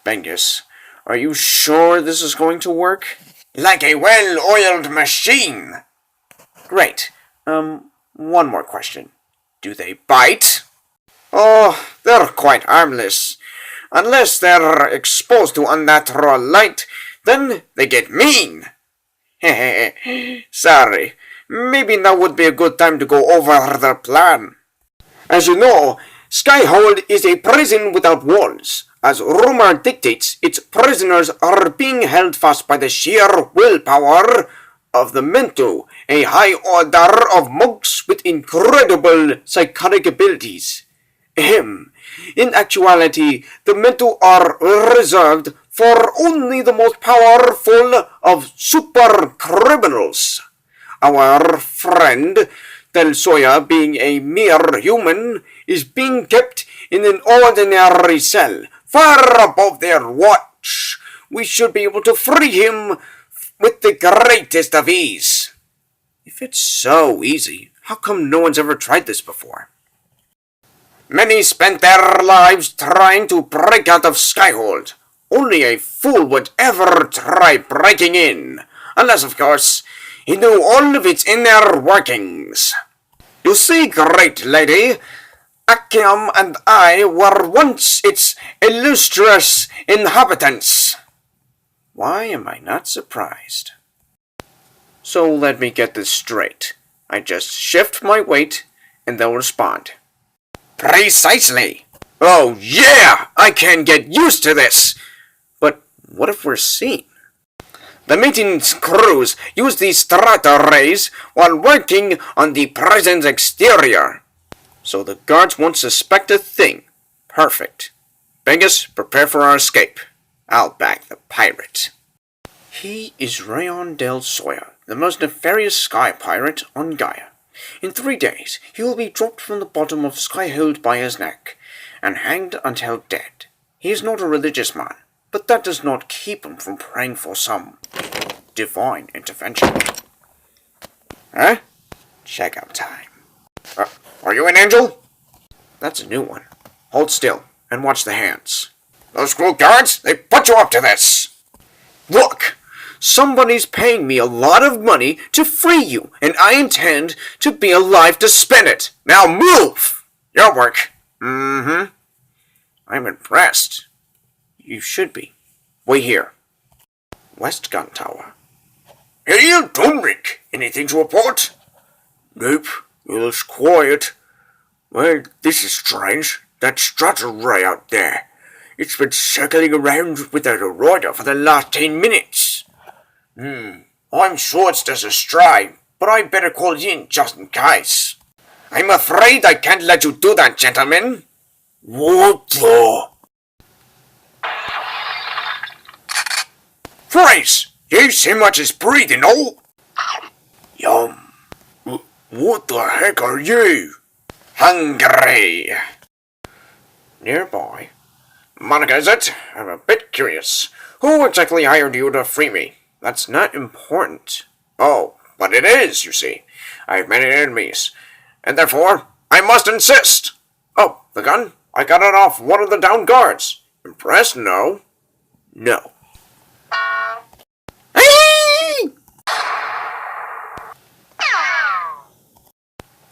Bengus, are you sure this is going to work? Like a well-oiled machine. Great. One more question. Do they bite? Oh, they're quite harmless. Unless they're exposed to unnatural light, then they get mean. Sorry. Maybe now would be a good time to go over the plan. As you know, Skyhold is a prison without walls. As rumor dictates, its prisoners are being held fast by the sheer willpower of the Mentu, a high order of monks with incredible psychotic abilities. In actuality, the Mentu are reserved for only the most powerful of super criminals. Our friend Del Soya, being a mere human, is being kept in an ordinary cell, far above their watch. We should be able to free him with the greatest of ease. If it's so easy, how come no one's ever tried this before? Many spent their lives trying to break out of Skyhold. Only a fool would ever try breaking in, unless, of course, he knew all of its inner workings. You see, great lady, Akim and I were once its illustrious inhabitants. Why am I not surprised? So let me get this straight. I just shift my weight, and they'll respond. Precisely! Oh yeah! I can get used to this! But what if we're seen? The maintenance crews use these strata rays while working on the prison's exterior. So the guards won't suspect a thing. Perfect. Bengus, prepare for our escape. I'll back the pirate. He is Ryon del Soya, the most nefarious sky pirate on Gaia. In 3 days, he will be dropped from the bottom of Skyhold by his neck, and hanged until dead. He is not a religious man, but that does not keep him from praying for some divine intervention. Huh? Checkout time. Are you an angel? That's a new one. Hold still, and watch the hands. Those screw guards, they put you up to this! Look! Somebody's paying me a lot of money to free you, and I intend to be alive to spend it. Now move! Your work. I'm impressed. You should be. Wait here. West Gun Tower. Hey, you Dominic. Anything to report? Nope. It looks quiet. Well, this is strange. That strutter ray out there. It's been circling around without a rider for the last 10 minutes. I'm sure it's just a stray, but I better call in just in case. I'm afraid I can't let you do that, gentlemen. What the? Freeze! You see much is breathing, all? Yum. What the heck are you? Hungry. Nearby. Monika, is it? I'm a bit curious. Who exactly hired you to free me? That's not important. Oh, but it is, you see. I have many enemies, and therefore I must insist. Oh, the gun? I got it off one of the downed guards. Impressed? No. No.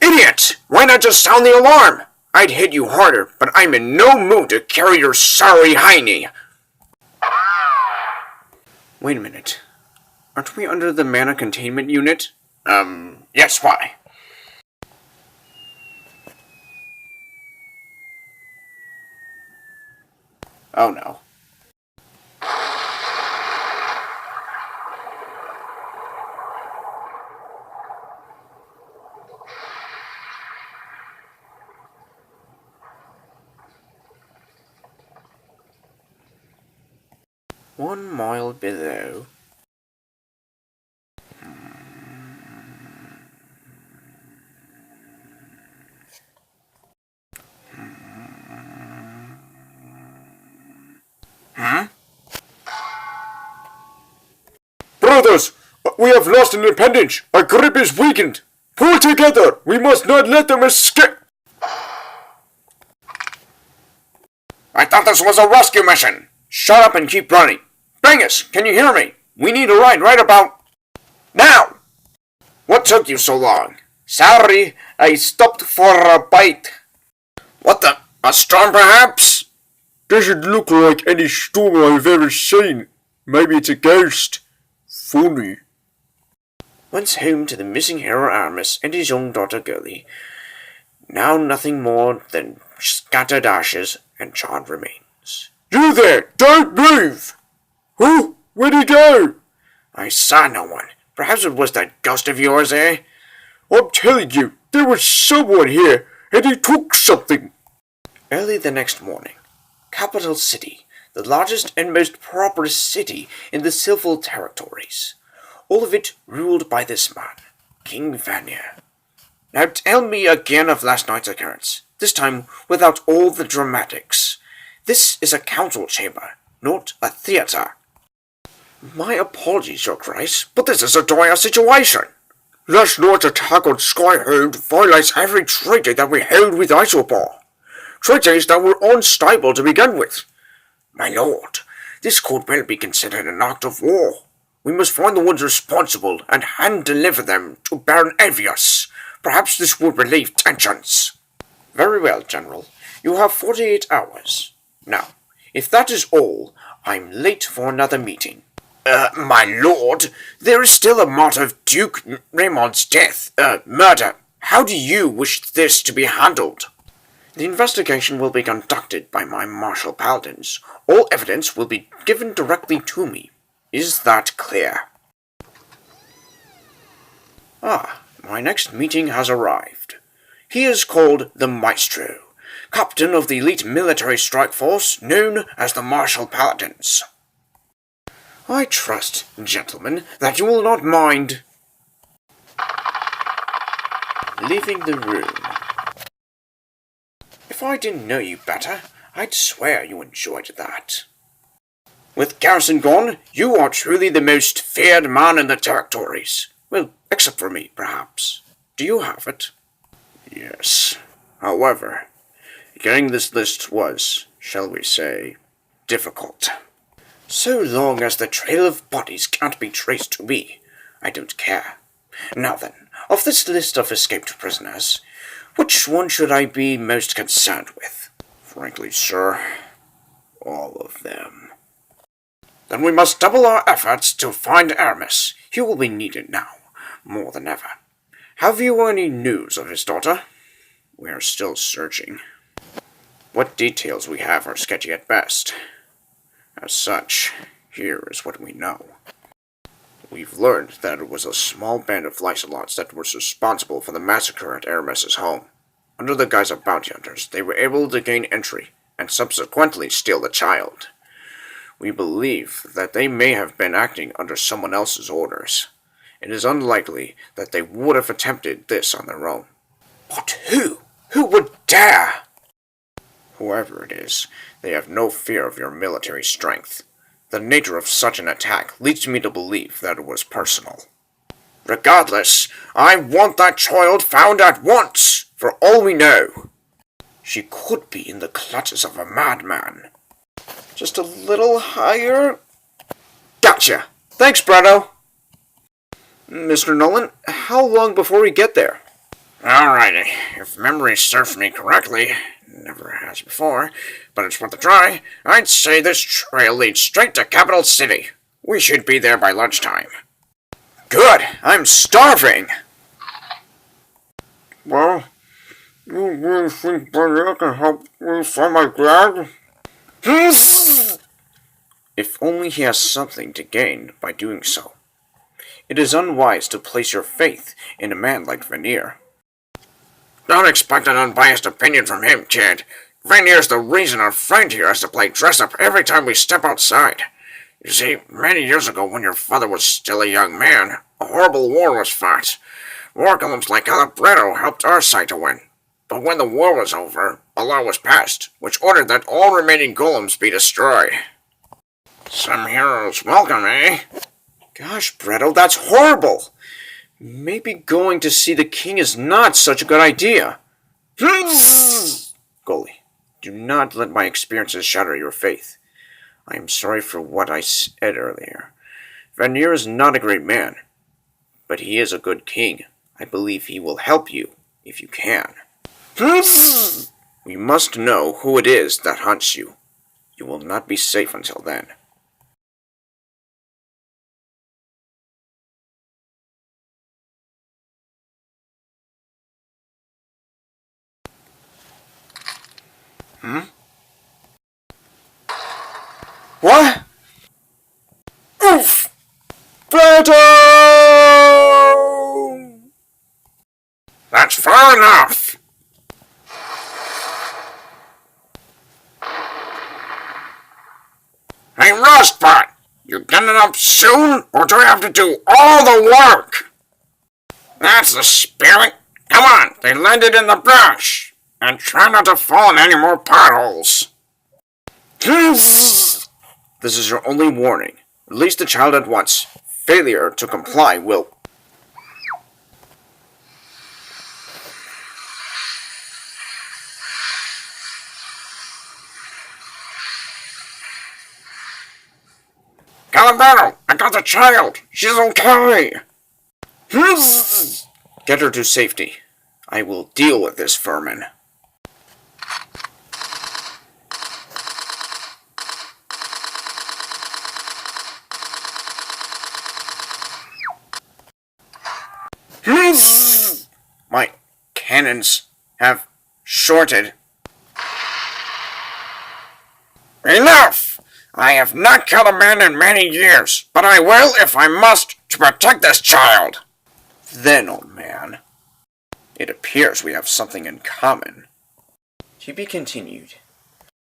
Idiot! Why not just sound the alarm? I'd hit you harder, but I'm in no mood to carry your sorry hiney. Wait a minute. Aren't we under the mana containment unit? Yes, why? Oh no. One mile below. Brothers, we have lost an appendage. Our grip is weakened. Pull together. We must not let them escape. I thought this was a rescue mission. Shut up and keep running. Bangus, can you hear me? We need a ride right about now. What took you so long? Sorry, I stopped for a bite. What the? A storm, perhaps? Doesn't look like any storm I've ever seen. Maybe it's a ghost. Funny. Once home to the missing hero Aramis and his young daughter Girlie. Now nothing more than scattered ashes and charred remains. You there! Don't move! Who? Where'd he go? I saw no one. Perhaps it was that ghost of yours, eh? I'm telling you, there was someone here, and he took something. Early the next morning, capital city, the largest and most prosperous city in the Civil Territories. All of it ruled by this man, King Vanier. Now tell me again of last night's occurrence, this time without all the dramatics. This is a council chamber, not a theatre. My apologies, Your Grace, but this is a dire situation. Last night's attack on Skyhold violates every treaty that we held with Isobor. Treaties that were unstable to begin with. My lord, this could well be considered an act of war. We must find the ones responsible and hand-deliver them to Baron Avius. Perhaps this would relieve tensions. Very well, General. You have 48 hours. Now, if that is all, I'm late for another meeting. My lord, there is still a matter of Duke Raymond's death, murder. How do you wish this to be handled? The investigation will be conducted by my martial paladins. All evidence will be given directly to me. Is that clear? My next meeting has arrived. He is called the Maestro, captain of the elite military strike force known as the Martial Paladins. I trust, gentlemen, that you will not mind leaving the room. If I didn't know you better, I'd swear you enjoyed that. With Garrison gone, you are truly the most feared man in the territories. Well, except for me, perhaps. Do you have it? Yes. However, getting this list was, shall we say, difficult. So long as the trail of bodies can't be traced to me, I don't care. Now then, of this list of escaped prisoners, which one should I be most concerned with? Frankly, sir, all of them. Then we must double our efforts to find Aramis. He will be needed now, more than ever. Have you any news of his daughter? We are still searching. What details we have are sketchy at best. As such, here is what we know. We've learned that it was a small band of Lycelots that was responsible for the massacre at Aramis's home. Under the guise of bounty hunters, they were able to gain entry and subsequently steal the child. We believe that they may have been acting under someone else's orders. It is unlikely that they would have attempted this on their own. But who? Who would dare? Whoever it is, they have no fear of your military strength. The nature of such an attack leads me to believe that it was personal. Regardless, I want that child found at once, for all we know. She could be in the clutches of a madman. Just a little higher? Gotcha! Thanks, Brado! Mr. Nolan, how long before we get there? Alrighty, if memory serves me correctly, never has before, but it's worth a try, I'd say this trail leads straight to Capital City. We should be there by lunchtime. Good! I'm starving! Well, you really think Bunny can help me find my dad? If only he has something to gain by doing so. It is unwise to place your faith in a man like Vanier. Don't expect an unbiased opinion from him, kid. Vanier's the reason our friend here has to play dress-up every time we step outside. You see, many years ago when your father was still a young man, a horrible war was fought. War golems like Alabretto helped our side to win. But when the war was over, a law was passed, which ordered that all remaining golems be destroyed. Some heroes welcome, eh? Gosh, Bretto, that's horrible! Maybe going to see the king is not such a good idea. Goalie, do not let my experiences shatter your faith. I am sorry for what I said earlier. Vanir is not a great man, but he is a good king. I believe he will help you, if you can. We must know who it is that hunts you. You will not be safe until then. What? Oof! Plato! That's far enough! Hey, Rustbutt! You getting up soon, or do I have to do all the work? That's the spirit! Come on, they landed in the brush! And try not to fall in any more potholes! This is your only warning. Release the child at once. Failure to comply will... Calabardo, I got the child! She's okay! Get her to safety. I will deal with this vermin. My cannons have shorted. Enough! I have not killed a man in many years, but I will if I must to protect this child. Then, old man, it appears we have something in common. To be continued.